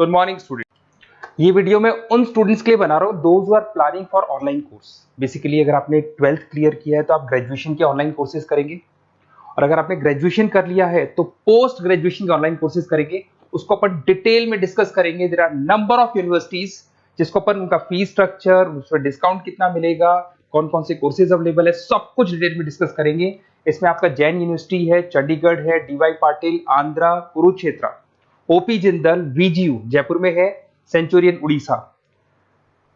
Good morning student. ये video मैं उन स्टूडेंट्स के लिए बना रहा हूँ those who are planning for online course. Basically अगर आपने 12th क्लियर किया है तो आप ग्रेजुएशन के ऑनलाइन कोर्सेज करेंगे, और अगर आपने ग्रेजुएशन कर लिया है तो पोस्ट ग्रेजुएशन के ऑनलाइन कोर्सेज करेंगे। उसको अपन डिटेल में डिस्कस करेंगे। There are number of universities जिसको अपन उनका फीस स्ट्रक्चर, उसमें डिस्काउंट कितना मिलेगा, कौन कौन से कोर्सेज अवेलेबल है, सब कुछ डिटेल में डिस्कस करेंगे। इसमें आपका जैन यूनिवर्सिटी है, चंडीगढ़ है, डीवाई पाटिल आंध्रा, कुरुक्षेत्र, ओपी जिंदल, वीजीयू जयपुर में है, सेंचुरियन उड़ीसा,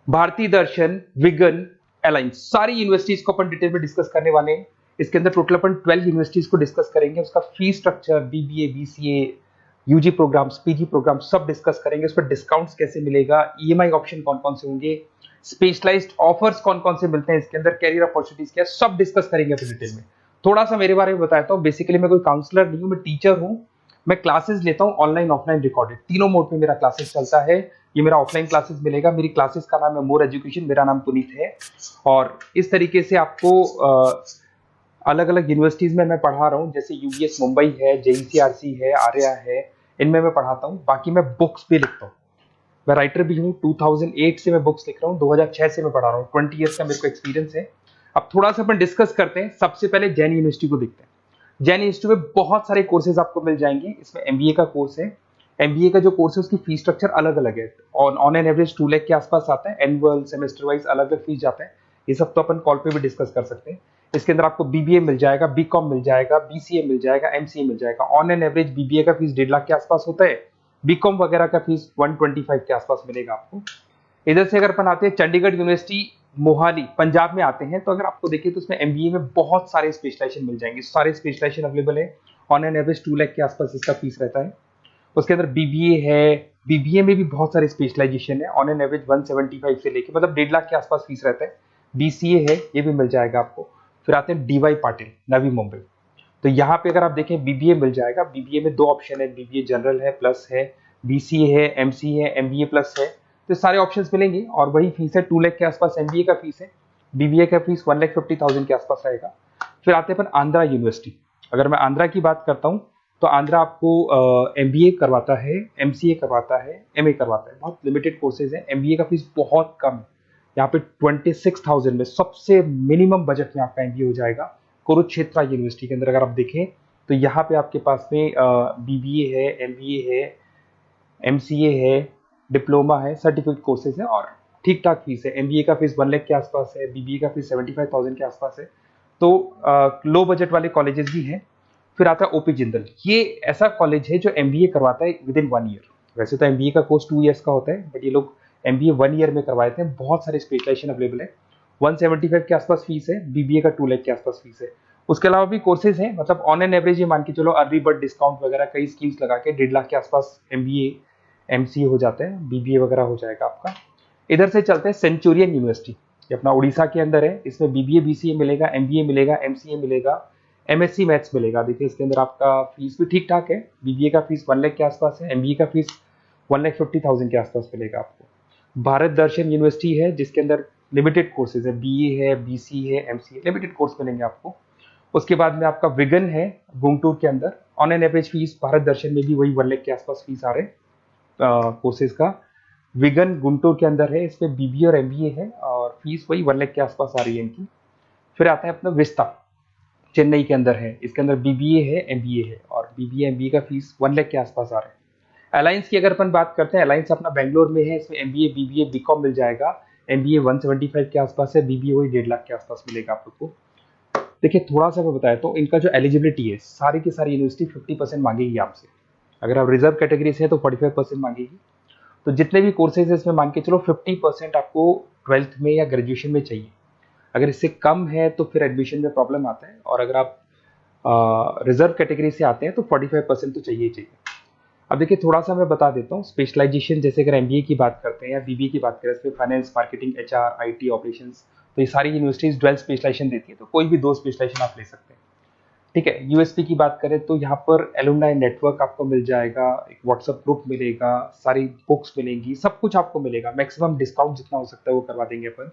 भारतीय दर्शन, विगन, अलायंस, सारी यूनिवर्सिटीज को अपन डिटेल में डिस्कस करने वाले हैं। इसके अंदर टोटल अपन 12 यूनिवर्सिटीज को डिस्कस करेंगे। उसका fees structure, BBA, BCA, UG programmes, PG programme सब डिस्कस करेंगे। उस पर डिस्काउंट्स कैसे मिलेगा, ईएमआई ऑप्शन कौन कौन से होंगे, स्पेशलाइज्ड ऑफर्स कौन कौन से मिलते हैं इसके अंदर, कैरियर अपॉर्चुनिटीज क्या, सब डिस्कस करेंगे अपन डिटेल में। थोड़ा सा मेरे बारे में बताता हूँ। बेसिकली मैं कोई काउंसलर नहीं हूँ, मैं टीचर हूँ। मैं क्लासेस लेता हूँ ऑनलाइन ऑफलाइन रिकॉर्डेड, तीनों मोड पे मेरा क्लासेस चलता है। ये मेरा ऑफलाइन क्लासेस मिलेगा। मेरी क्लासेस का नाम है मोर एजुकेशन, मेरा नाम पुनीत है। और इस तरीके से आपको अलग अलग यूनिवर्सिटीज में मैं पढ़ा रहा हूँ, जैसे यूबीएस मुंबई है, जेईसीआरसी है, आर्या है, इनमें मैं पढ़ाता हूँ। बाकी मैं बुक्स भी लिखता हूँ, मैं राइटर भी हूँ। 2008 से मैं बुक्स लिख रहा हूँ, 2006 से मैं पढ़ा रहा हूँ, 20 ईयर्स का मेरे को एक्सपीरियंस है। अब थोड़ा सा अपन डिस्कस करते हैं। सबसे पहले जैन यूनिवर्सिटी को देखते हैं। जैन यूनिवर्सिटी में बहुत सारे कोर्सेज आपको मिल जाएंगे। इसमें एमबीए का कोर्स है। एमबीए का जो कोर्स है उसकी फीस स्ट्रक्चर अलग अलग है। ऑन एन एवरेज 2 लाख के आसपास आता है। एनुअल, सेमेस्टर वाइज अलग अलग फीस जाता है। ये सब तो अपन कॉल पे भी डिस्कस कर सकते हैं। इसके अंदर आपको बीबीए मिल जाएगा, बीकॉम मिल जाएगा, बीसीए मिल जाएगा, एमसीए मिल जाएगा। ऑन एन एवरेज बीबीए का फीस 1.5 लाख के आसपास होता है। बीकॉम वगैरह का फीस 125 के आसपास मिलेगा आपको। इधर से अगर अपन आते हैं चंडीगढ़ यूनिवर्सिटी मोहाली पंजाब में आते हैं, तो अगर आपको देखिए तो उसमें एमबीए में बहुत सारे स्पेशलाइजेशन मिल जाएंगे। सारे स्पेशलाइजेशन अवेलेबल है। ऑन एन एवरेज 2 लाख के आसपास इसका फीस रहता है। उसके अंदर बीबीए है, बीबीए में भी बहुत सारे स्पेशलाइजेशन है। ऑन एन एवरेज 175 से लेके मतलब 1.5 लाख के आसपास फीस रहता है। बीसीए है, ये भी मिल जाएगा आपको। फिर आते हैं डीवाई पाटिल, नवी मुंबई। तो यहाँ पे अगर आप देखें बीबीए मिल जाएगा। बीबीए में 2 ऑप्शन है, बीबीए जनरल है, प्लस है, बीसीए है, एमसीए है, एमबीए प्लस है। तो सारे ऑप्शंस मिलेंगे और वही फीस है। 2 लाख के आसपास एमबीए का फीस है। बीबीए का फीस 1,50,000 के आसपास रहेगा। फिर आते हैं अपन आंध्रा यूनिवर्सिटी। अगर मैं आंध्रा की बात करता हूँ तो आंध्रा आपको एमबीए करवाता है, एमसीए करवाता है, एमए करवाता है। बहुत लिमिटेड कोर्सेज है। एमबीए का फीस बहुत कम है। यहाँ पे 26,000 में सबसे मिनिमम बजट में आपका एमबीए हो जाएगा। कुरुक्षेत्र यूनिवर्सिटी के अंदर अगर आप देखें तो यहाँ पे आपके पास में बीबीए है, एमबीए है, एमसीए है, डिप्लोमा है, सर्टिफिकेट कोर्सेज है और ठीक ठाक फीस है। एमबीए का फीस 1 लाख के आसपास है, बीबीए का फीस 75,000 के आसपास है। तो लो बजट वाले कॉलेजेस भी हैं। फिर आता है ओपी जिंदल। ये ऐसा कॉलेज है जो एमबीए करवाता है विद इन 1 ईयर। वैसे तो एमबीए का कोर्स 2 ईयर्स का होता है, बट ये लोग एमबीए 1 ईयर में करवाते हैं। बहुत सारे स्पेशलाइजेशन अवेलेबल है। 175 के आसपास फीस है। बीबीए का 2 लाख के आसपास फीस है। उसके अलावा भी कोर्सेज हैं, मतलब ऑन एन एवरेज ये मान के चलो अर्ली बर्ड डिस्काउंट वगैरह कई स्कीम्स लगा के 1.5 लाख के आसपास एमबीए, एमसीए हो जाते हैं, बीबीए वगैरह हो जाएगा आपका। इधर से चलते हैं सेंचुरियन यूनिवर्सिटी, ये अपना उड़ीसा के अंदर है। इसमें बीबीए, बीसीए मिलेगा, एमबीए मिलेगा, एमसीए मिलेगा, एमएससी मैथ्स मिलेगा। देखिए इसके अंदर आपका फीस भी ठीक ठाक है। बीबीए का फीस 1 लाख के आसपास है, एमबीए का फीस 1,50,000 के आसपास मिलेगा आपको। भारत दर्शन यूनिवर्सिटी है जिसके अंदर लिमिटेड कोर्सेज है, बीए है, बीसी है, एमसीए, लिमिटेड कोर्स मिलेंगे आपको। उसके बाद में आपका विगन है गुंटूर के अंदर। On an average fees Bharat Darshan में भी वही 1 लाख के आसपास फीस आ रहे कोर्सेज का। विगन गुंटूर के अंदर है, इसमें बीबीए और एमबीए है और फीस वही 1 लाख के आसपास आ रही है इनकी। फिर आता है अपना विस्ता, चेन्नई के अंदर है। इसके अंदर बीबीए है, एमबीए है और बीबीए एमबीए का फीस 1 लाख के आसपास आ रहा है। अलायंस की अगर अपन बात करते हैं, अलायंस अपना बेंगलोर में है। इसमें एमबीए, बीबीए, बीकॉम मिल जाएगा। एमबीए 175 के आसपास है, बीबीए वही 1.5 लाख के आसपास मिलेगा आप लोग को। देखिए थोड़ा सा मैं बताया तो इनका जो एलिजिबिलिटी है, सारी की सारी यूनिवर्सिटी 50% मांगेगी आपसे। अगर आप रिजर्व कैटेगरी से हैं तो 45% मांगेगी। तो जितने भी कोर्सेज है इसमें मान के चलो 50% आपको 12th में या ग्रेजुएशन में चाहिए। अगर इससे कम है तो फिर एडमिशन में प्रॉब्लम आता है, और अगर आप रिजर्व कैटेगरी से आते हैं तो 45% तो चाहिए ही चाहिए। अब देखिए थोड़ा सा मैं बता देता हूँ स्पेशलाइजेशन। जैसे अगर एमबीए की बात करते हैं या बीबीए की बात करें, इसमें finance, marketing, HR, IT, operations, तो ये सारी यूनिवर्सिटीज 12 स्पेशलाइजेशन देती है। तो कोई भी 2 स्पेशलाइजेशन आप ले सकते हैं, ठीक है। यूएसपी की बात करें तो यहाँ पर एलुमनाई नेटवर्क आपको मिल जाएगा, एक व्हाट्सएप ग्रुप मिलेगा, सारी बुक्स मिलेंगी, सब कुछ आपको मिलेगा। मैक्सिमम डिस्काउंट जितना हो सकता है वो करवा देंगे अपन।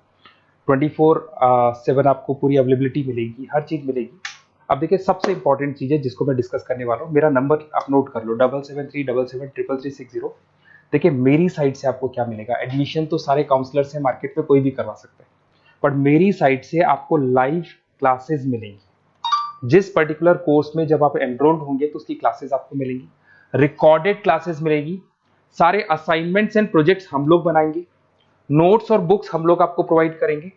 24/7 आपको पूरी अवेलेबिलिटी मिलेगी, हर चीज मिलेगी। अब देखिए सबसे इंपॉर्टेंट चीज है जिसको मैं डिस्कस करने वाला हूँ। मेरा नंबर आप नोट कर लो, 7737773360। देखिए मेरी साइड से आपको क्या मिलेगा, एडमिशन तो सारे काउंसलर्स हैं मार्केट में, कोई भी करवा सकता है, बट मेरी साइड से आपको लाइव क्लासेस मिलेंगी। जिस पर्टिकुलर कोर्स में जब आप एनरोल्ड होंगे तो उसकी क्लासेस आपको मिलेंगी, रिकॉर्डेड क्लासेस मिलेगी, सारे असाइनमेंट्स एंड प्रोजेक्ट्स हम लोग बनाएंगे, नोट्स और बुक्स हम लोग आपको प्रोवाइड करेंगे,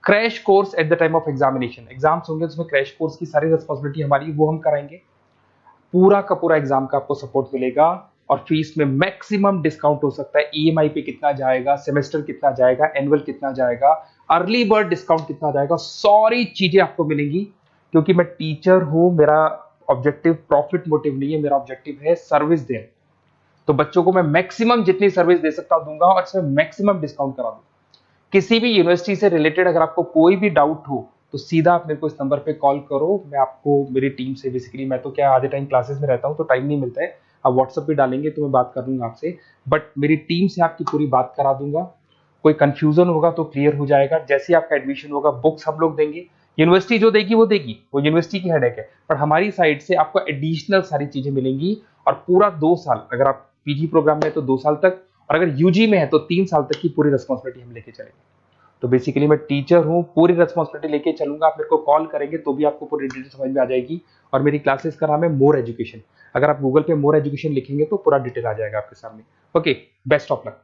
crash course at the time of examination, exams होंगे तो उसमें क्रैश कोर्स की सारी रिस्पॉन्सिबिलिटी हमारी, वो हम कराएंगे, पूरा का पूरा एग्जाम का आपको सपोर्ट मिलेगा, और फीस में मैक्सिमम डिस्काउंट हो सकता है, ईएमआई पे कितना जाएगा, सेमेस्टर कितना जाएगा, एनुअल कितना जाएगा, अर्ली बर्ड डिस्काउंट कितना जाएगा, सारी चीजें आपको मिलेंगी। क्योंकि मैं टीचर हूं, मेरा ऑब्जेक्टिव प्रॉफिट मोटिव नहीं है, मेरा ऑब्जेक्टिव है सर्विस देना। तो बच्चों को मैं मैक्सिमम जितनी सर्विस दे सकता हूं दूंगा, और इसमें मैक्सिमम डिस्काउंट करा दूंगा। किसी भी यूनिवर्सिटी से रिलेटेड अगर आपको कोई भी डाउट हो तो सीधा आप मेरे को इस नंबर पे कॉल करो, मैं आपको मेरी टीम से, बेसिकली मैं तो क्या आधे टाइम क्लासेस में रहता हूँ तो टाइम नहीं मिलता है, आप व्हाट्सएप पे डालेंगे तो मैं बात कर लूंगा आपसे, बट मेरी टीम से आपकी पूरी बात करा दूंगा। कोई कंफ्यूजन होगा तो क्लियर हो जाएगा। जैसे ही आपका एडमिशन होगा बुक्स हम लोग देंगे, यूनिवर्सिटी जो देगी वो देगी, वो यूनिवर्सिटी की हेडेक है, पर हमारी साइड से आपको एडिशनल सारी चीजें मिलेंगी। और पूरा 2 साल, अगर आप पीजी प्रोग्राम में है तो 2 साल तक, और अगर यूजी में है तो 3 साल तक की पूरी रिस्पॉन्सिबिलिटी हम लेके चलेंगे। तो बेसिकली मैं टीचर हूँ, पूरी रिस्पॉन्सिबिलिटी लेके चलूंगा, आप मेरे को कॉल करेंगे तो भी आपको पूरी डिटेल समझ में आ जाएगी। और मेरी क्लासेस का नाम है मोर एजुकेशन, अगर आप गूगल पे मोर एजुकेशन लिखेंगे तो पूरा डिटेल आ जाएगा आपके सामने। Okay, best of luck.